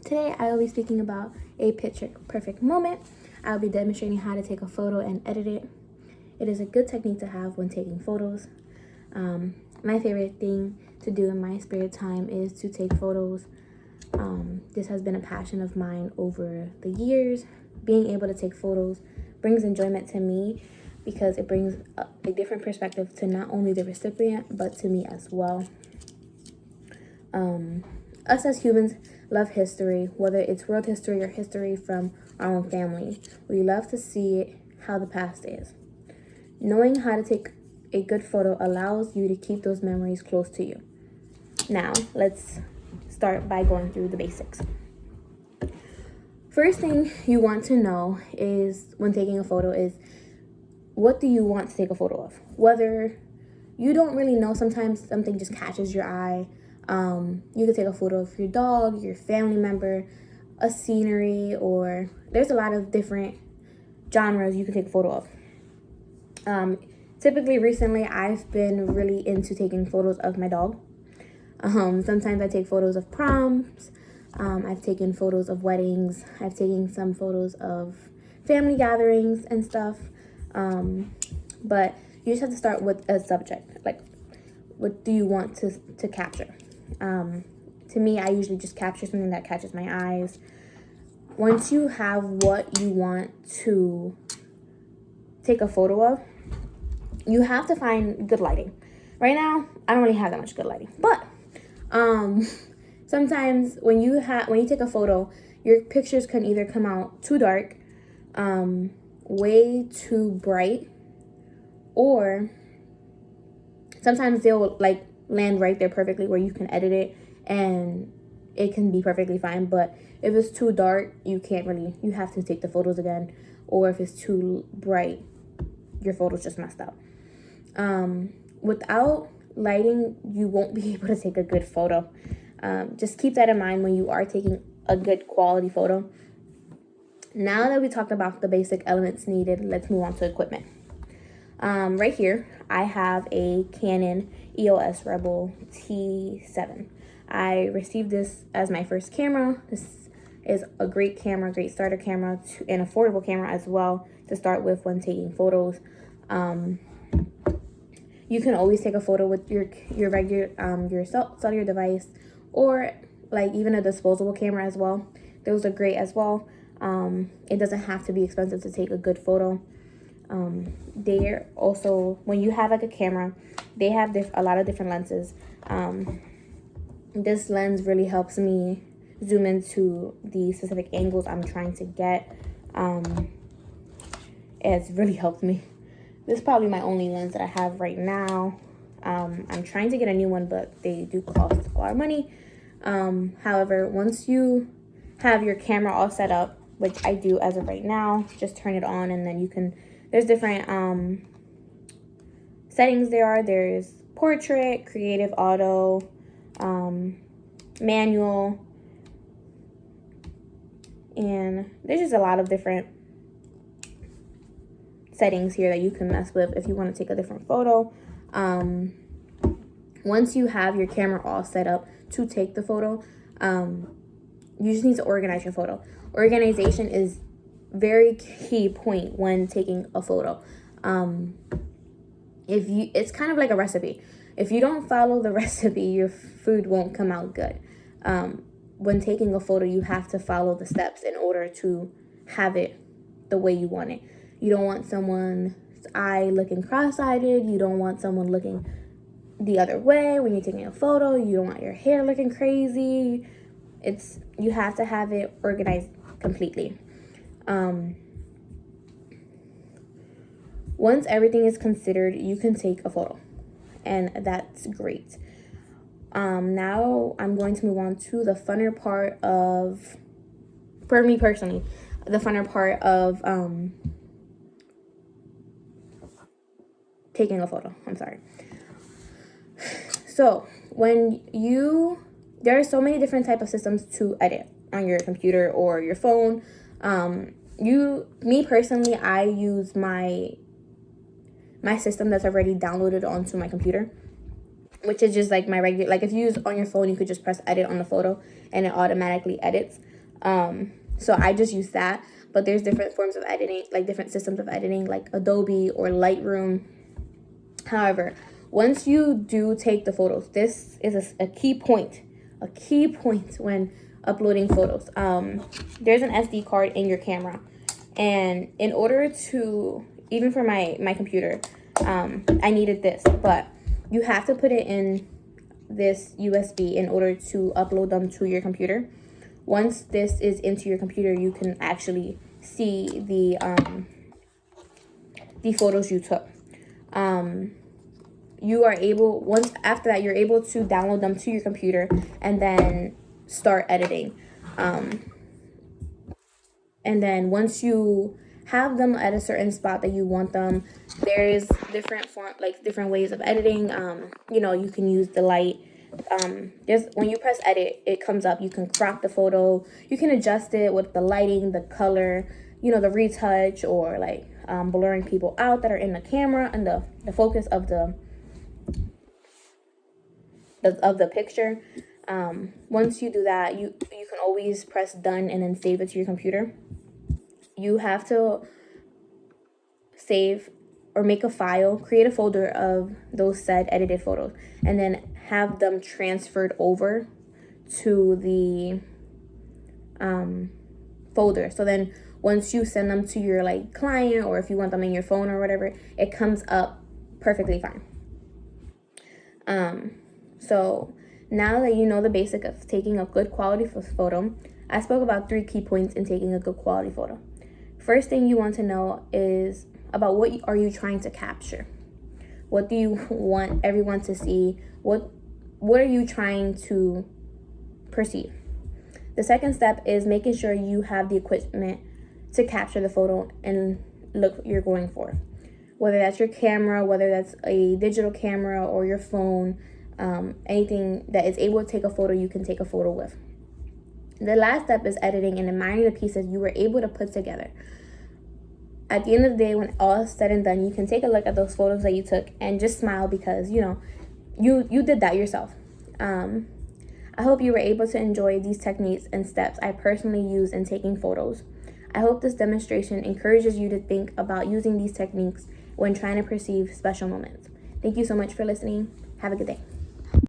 Today I will be speaking about a picture perfect moment. I'll be demonstrating how to take a photo and edit it. It is a good technique to have when taking photos. My favorite thing to do in my spare time is to take photos. This has been a passion of mine over the years. Being able to take photos brings enjoyment to me because it brings a different perspective to not only the recipient but to me as well. Us as humans love history, whether it's world history or history from our own family. We love to see it how the past is. Knowing how to take a good photo allows you to keep those memories close to you. Now, let's start by going through the basics. First thing you want to know is when taking a photo is what do you want to take a photo of? Whether you don't really know, sometimes something just catches your eye. You could take a photo of your dog, your family member, a scenery, or there's a lot of different genres you can take a photo of. Typically recently I've been really into taking photos of my dog. Sometimes I take photos of proms. I've taken photos of weddings. I've taken some photos of family gatherings and stuff. But you just have to start with a subject, like what do you want to capture? To me, I usually just capture something that catches my eyes. Once you have what you want to take a photo of, you have to find good lighting. Right now, I don't really have that much good lighting, but sometimes when you take a photo, your pictures can either come out too dark, way too bright, or sometimes they'll like land right there perfectly where you can edit it and it can be perfectly fine. But if it's too dark, you have to take the photos again. Or if it's too bright, your photo's just messed up. Without lighting, you won't be able to take a good photo. Just keep that in mind when you are taking a good quality photo. Now that we talked about the basic elements needed, let's move on to equipment. Right here, I have a Canon EOS Rebel T7. I received this as my first camera. This is a great camera, great starter camera, an affordable camera as well to start with when taking photos. You can always take a photo with your regular your cellular device, or like even a disposable camera as well. Those are great as well. It doesn't have to be expensive to take a good photo. They're also, when you have like a camera, they have a lot of different lenses. This lens really helps me zoom into the specific angles I'm trying to get. It's really helped me. This is probably my only lens that I have right now. I'm trying to get a new one, but they do cost a lot of money. However, once you have your camera all set up, which I do as of right now, just turn it on and then you can, there's different settings there's portrait, creative, auto, manual, and there's just a lot of different settings here that you can mess with if you want to take a different photo. Once you have your camera all set up to take the photo, you just need to organize your photo. Organization is very key point when taking a photo. It's kind of like a recipe. If you don't follow the recipe, your food won't come out good. When taking a photo, you have to follow the steps in order to have it the way you want it. You don't want someone's eye looking cross-eyed. You don't want someone looking the other way when you're taking a photo. You don't want your hair looking crazy. You have to have it organized completely. Once everything is considered, you can take a photo, and that's great. Now I'm going to move on to the funner part of, for me personally, the funner part of taking a photo. I'm sorry. So there are so many different type of systems to edit on your computer or your phone. Me personally, I use my system that's already downloaded onto my computer, which is just like my regular, like if you use on your phone, you could just press edit on the photo and it automatically edits. So I just use that. But there's different forms of editing, like different systems of editing, like Adobe or Lightroom. However, once you do take the photos, this is a key point when uploading photos. There's an SD card in your camera, and in order to, even for my computer, I needed this, but you have to put it in this USB in order to upload them to your computer. Once this is into your computer, you can actually see the photos you took. You are able, once after that, you're able to download them to your computer and then start editing. And then once you have them at a certain spot that you want them, there's different ways of editing. You know, you can use the light. Just when you press edit, it comes up. You can crop the photo. You can adjust it with the lighting, the color, you know, the retouch, or like blurring people out that are in the camera, and the focus of the picture. Once you do that, you can always press done and then save it to your computer. You have to save or make a file, create a folder of those said edited photos, and then have them transferred over to the folder. So then once you send them to your like client, or if you want them in your phone or whatever, it comes up perfectly fine. So now that you know the basic of taking a good quality photo, I spoke about 3 key points in taking a good quality photo. First thing you want to know is about what are you trying to capture? What do you want everyone to see? What are you trying to perceive? The second step is making sure you have the equipment to capture the photo and look you're going for. Whether that's your camera, whether that's a digital camera or your phone, anything that is able to take a photo, you can take a photo with. The last step is editing and admiring the pieces you were able to put together. At the end of the day, when all is said and done, you can take a look at those photos that you took and just smile because, you know, you did that yourself. I hope you were able to enjoy these techniques and steps I personally use in taking photos. I hope this demonstration encourages you to think about using these techniques when trying to perceive special moments. Thank you so much for listening. Have a good day.